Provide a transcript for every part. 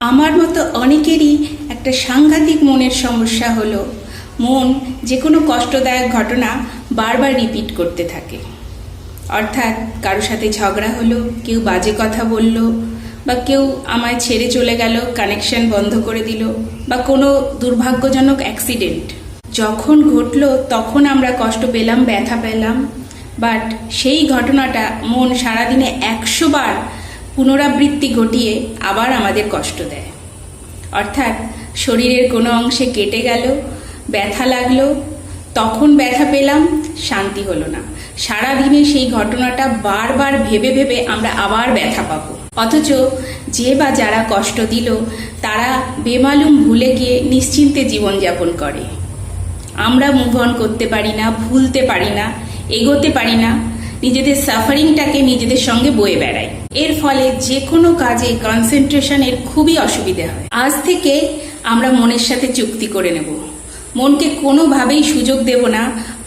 আমার মতো অনেকেরই একটা সাংঘাতিক মনের সমস্যা হলো মন যে কোনো কষ্টদায়ক ঘটনা বারবার রিপিট করতে থাকে। অর্থাৎ কারো সাথে ঝগড়া হলো, কেউ বাজে কথা বলল, বা কেউ আমায় ছেড়ে চলে গেল, কানেকশন বন্ধ করে দিল, বা কোনো দুর্ভাগ্যজনক অ্যাক্সিডেন্ট যখন ঘটলো তখন আমরা কষ্ট পেলাম, ব্যথা পেলাম, বাট সেই ঘটনাটা মন সারাদিনে 100 বার পুনরাবৃত্তি ঘটিয়ে আবার আমাদের কষ্ট দেয়। অর্থাৎ শরীরের কোনো অংশে কেটে গেল, ব্যথা লাগলো, তখন ব্যথা পেলাম, শান্তি হলো না, সারাদিনে সেই ঘটনাটা বারবার ভেবে ভেবে আমরা আবার ব্যথা পাবো। অথচ যে বা যারা কষ্ট দিল তারা বেমালুম ভুলে গিয়ে নিশ্চিন্তে জীবনযাপন করে। আমরা মুভ অন করতে পারি না, ভুলতে পারি না, এগোতে পারি না, নিজেদের সাফারিংটাকে নিজেদের সঙ্গে বয়ে বেড়াই। এর ফলে যে কোনো কাজে কনসেন্ট্রেশনের খুবই অসুবিধা হয়। আজ থেকে আমরা মনের সাথে চুক্তি করে নেব, মনকে কোনোভাবেই সুযোগ দেব না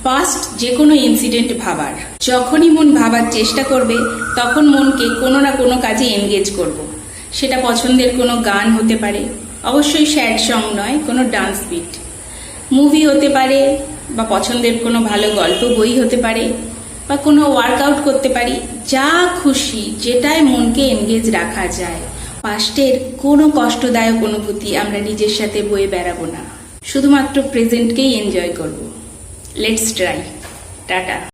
পাস্ট যে কোনো ইনসিডেন্ট ভাবার। যখনই মন ভাবার চেষ্টা করবে তখন মনকে কোনো না কোনো কাজে এনগেজ করব। সেটা পছন্দের কোনো গান হতে পারে, অবশ্যই স্যাড সং নয়, কোনো ডান্স বিট, মুভি হতে পারে, বা পছন্দের কোনো ভালো গল্প বই হতে পারে, বা কোনো ওয়ার্কআউট করতে পারি, যা খুশি যেটায় মনকে এনগেজ রাখা যায়। পাস্টের কোনো কষ্টদায়ক অনুভূতি আমরা নিজের সাথে বয়ে বেড়াবো না, শুধুমাত্র প্রেজেন্টকেই এনজয় করব। Let's try. টাটা।